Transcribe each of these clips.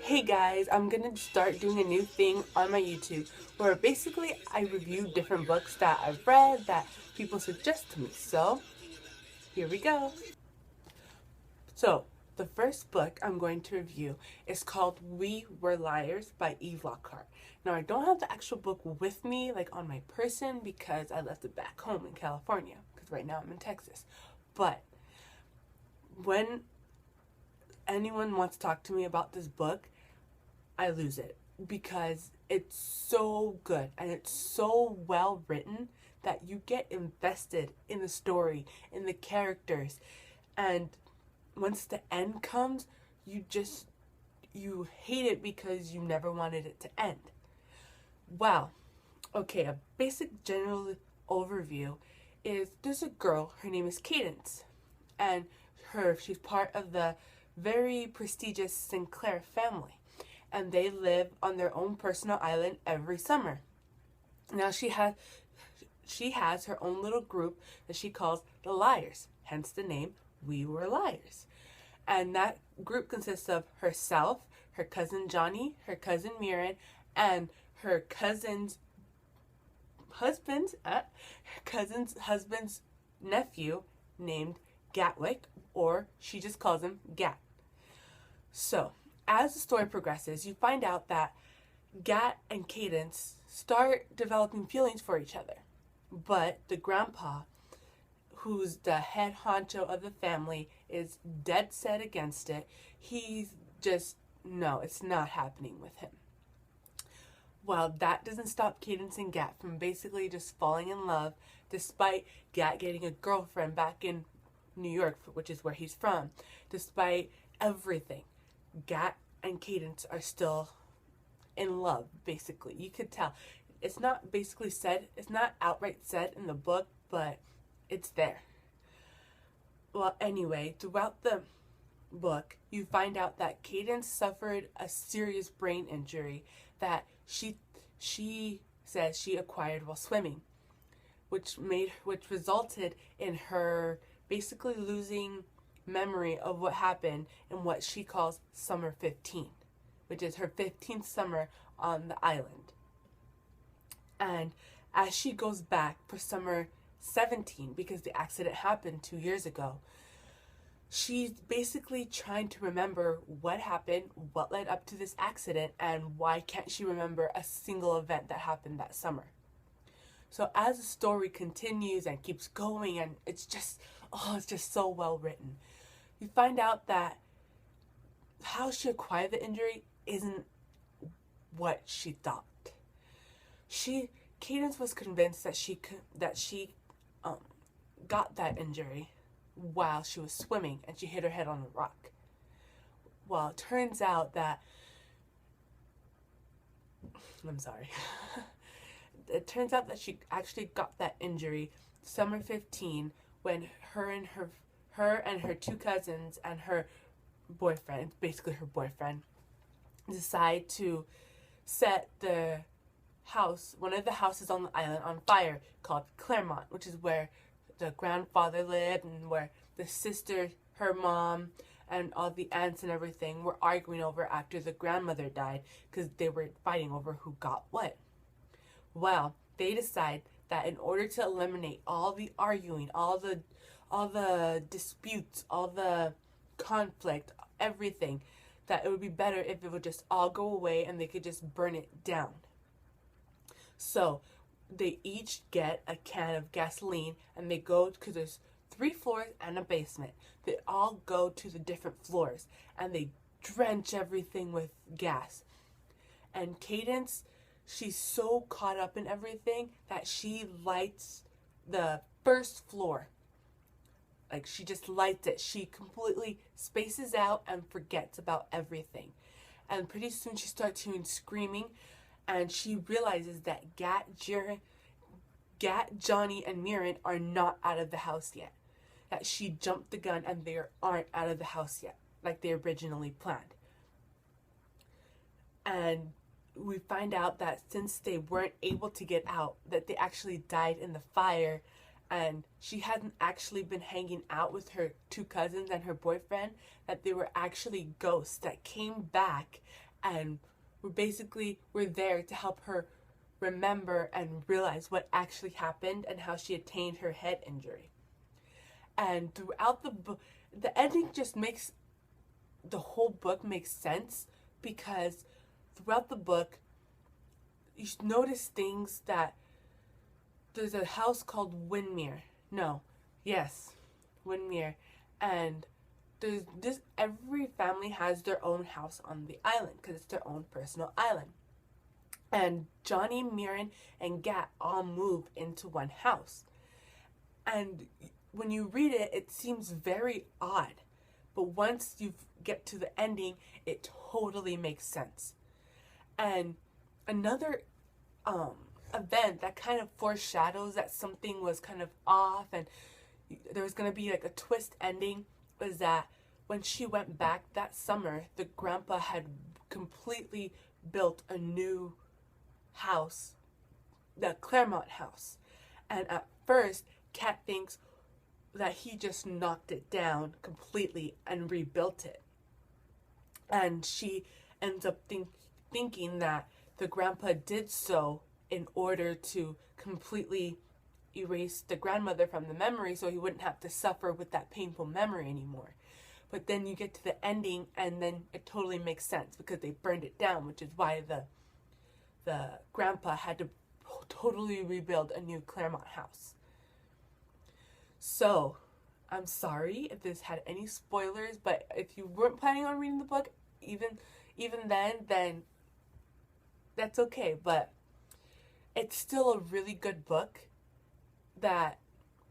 Hey guys, I'm gonna start doing a new thing on my YouTube where basically I review different books that I've read that people suggest to me. So, here we go. So, the first book I'm going to review is called We Were Liars by Lockhart. Now, I don't have the actual book with me, like on my person, because I left it back home in California, because right now I'm in Texas. But when anyone wants to talk to me about this book, I lose it because it's so good and it's so well written that you get invested in the story, in the characters, and once the end comes, you hate it because you never wanted it to end. Well, okay, a basic general overview is there's a girl, her name is Cadence, and she's part of the very prestigious Sinclair family, and they live on their own personal island every summer. Now she has her own little group that she calls the Liars, hence the name We Were Liars. And that group consists of herself, her cousin Johnny, her cousin Mirren, and her cousin's husband's nephew named Gatwick, or she just calls him Gat. So, as the story progresses, you find out that Gat and Cadence start developing feelings for each other. But the grandpa, who's the head honcho of the family, is dead set against it. He's just, no, it's not happening with him. Well, that doesn't stop Cadence and Gat from basically just falling in love, despite Gat getting a girlfriend back in New York, which is where he's from. Despite everything, Gat and Cadence are still in love, basically. You could tell. It's not basically said, it's not outright said in the book, but it's there. Well, anyway, throughout the book, you find out that Cadence suffered a serious brain injury that she says she acquired while swimming, which resulted in her basically losing memory of what happened in what she calls summer 15, which is her 15th summer on the island. And as she goes back for summer 17, because the accident happened 2 years ago, she's basically trying to remember what happened, what led up to this accident, and why can't she remember a single event that happened that summer. So as the story continues and keeps going, and it's just so well written, you find out that how she acquired the injury isn't what she thought. Cadence was convinced that she got that injury while she was swimming and she hit her head on a rock. Well, it turns out that it turns out that she actually got that injury summer 15 when her and her two cousins and her boyfriend, basically her boyfriend, decide to set one of the houses on the island on fire, called Claremont, which is where the grandfather lived and where the sister, her mom, and all the aunts and everything were arguing over after the grandmother died, because they were fighting over who got what. Well, they decide that in order to eliminate all the arguing, all the disputes, all the conflict, everything, that it would be better if it would just all go away and they could just burn it down. So they each get a can of gasoline and they go, because there's 3 floors and a basement. They all go to the different floors and they drench everything with gas. And Cadence, she's so caught up in everything that she lights the first floor. Like, she just lights it. She completely spaces out and forgets about everything. And pretty soon she starts hearing screaming, and she realizes that Gat, Johnny, and Mirren are not out of the house yet. That she jumped the gun and they aren't out of the house yet, like they originally planned. And we find out that since they weren't able to get out, that they actually died in the fire, and she hadn't actually been hanging out with her two cousins and her boyfriend, that they were actually ghosts that came back and we're there to help her remember and realize what actually happened and how she attained her head injury. And throughout the book, the ending just makes the whole book make sense, because throughout the book you notice things that there's a house called Windmere. Windmere. And there's this, every family has their own house on the island because it's their own personal island. And Johnny, Mirren, and Gat all move into one house. And when you read it, it seems very odd. But once you get to the ending, it totally makes sense. And another event that kind of foreshadows that something was kind of off and there was going to be like a twist ending was that when she went back that summer, the grandpa had completely built a new house, the Claremont house. And at first, Kat thinks that he just knocked it down completely and rebuilt it. And she ends up thinking that the grandpa did so in order to completely erase the grandmother from the memory so he wouldn't have to suffer with that painful memory anymore. But then you get to the ending and then it totally makes sense because they burned it down, which is why the grandpa had to totally rebuild a new Claremont house. So, I'm sorry if this had any spoilers, but if you weren't planning on reading the book, even then that's okay. But it's still a really good book that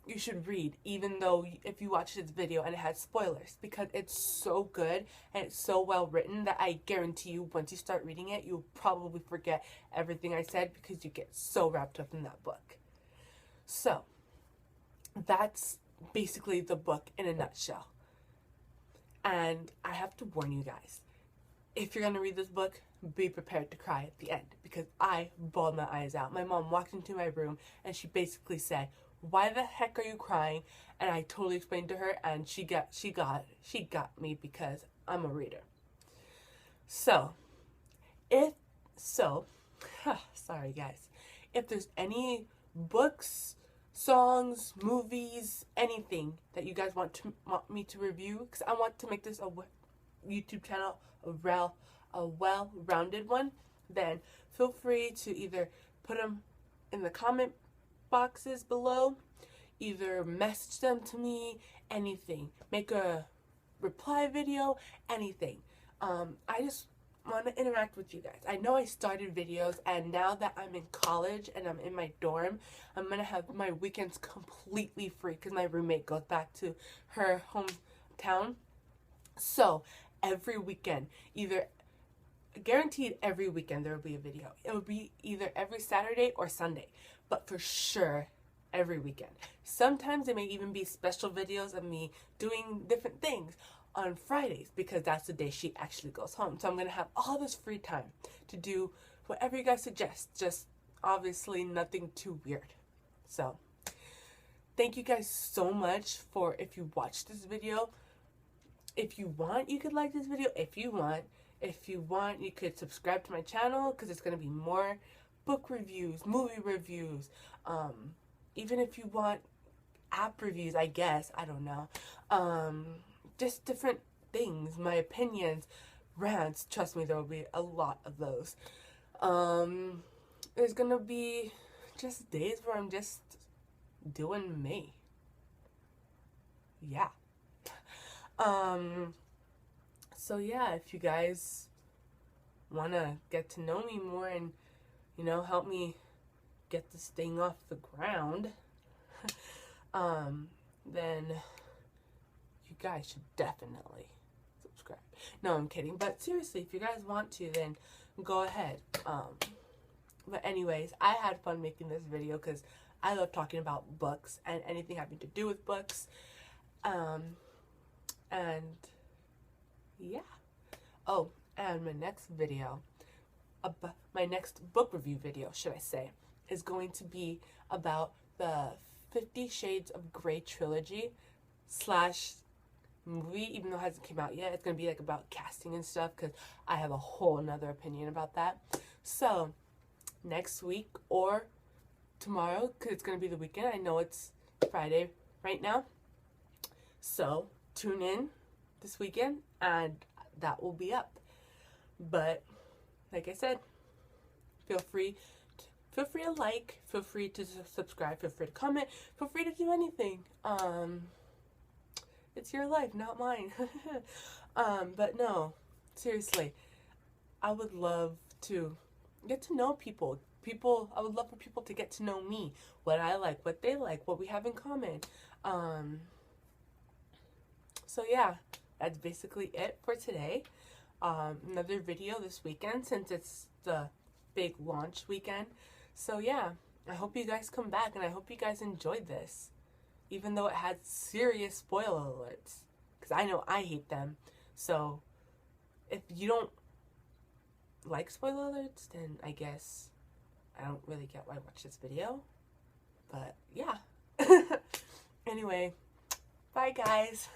you should read, even though if you watch this video and it has spoilers, because it's so good and it's so well written that I guarantee you once you start reading it, you'll probably forget everything I said because you get so wrapped up in that book. So, that's basically the book in a nutshell. And I have to warn you guys, if you're going to read this book, be prepared to cry at the end, because I bawled my eyes out. My mom walked into my room and she basically said, "Why the heck are you crying?" And I totally explained to her, and she got me because I'm a reader. So, sorry guys, if there's any books, songs, movies, anything that you guys want me to review, because I want to make this a YouTube channel a well-rounded one, then feel free to either put them in the comment boxes below, either message them to me, anything, make a reply video, anything. I just want to interact with you guys. I know I started videos, and now that I'm in college and I'm in my dorm, I'm gonna have my weekends completely free because my roommate goes back to her hometown. So every weekend, guaranteed every weekend there will be a video. It will be either every Saturday or Sunday, but for sure every weekend. Sometimes there may even be special videos of me doing different things on Fridays because that's the day she actually goes home. So I'm going to have all this free time to do whatever you guys suggest, just obviously nothing too weird. So thank you guys so much for, if you watched this video. If you want, you could like this video. If you want, you could subscribe to my channel because it's going to be more book reviews, movie reviews, even if you want app reviews, I guess, I don't know, just different things, my opinions, rants. Trust me, there will be a lot of those. There's going to be just days where I'm just doing me. Yeah. So yeah, if you guys want to get to know me more and, you know, help me get this thing off the ground, then you guys should definitely subscribe. No, I'm kidding. But seriously, if you guys want to, then go ahead. But anyways, I had fun making this video because I love talking about books and anything having to do with books. And yeah. Oh, and my next video, my next book review video, should I say, is going to be about the 50 Shades of Grey trilogy / movie, even though it hasn't came out yet. It's gonna be like about casting and stuff, because I have a whole another opinion about that. So next week or tomorrow, because it's gonna be the weekend. I know it's Friday right now, so tune in this weekend and that will be up. But like I said, feel free to like, feel free to subscribe, feel free to comment, feel free to do anything. It's your life, not mine. But no, seriously, I would love to get to know people. I would love for people to get to know me, what I like, what they like, what we have in common. So yeah, that's basically it for today. Another video this weekend, since it's the big launch weekend. So yeah, I hope you guys come back, and I hope you guys enjoyed this, even though it had serious spoiler alerts, because I know I hate them. So if you don't like spoiler alerts, then I guess I don't really get why I watched this video. But yeah. Anyway, bye guys.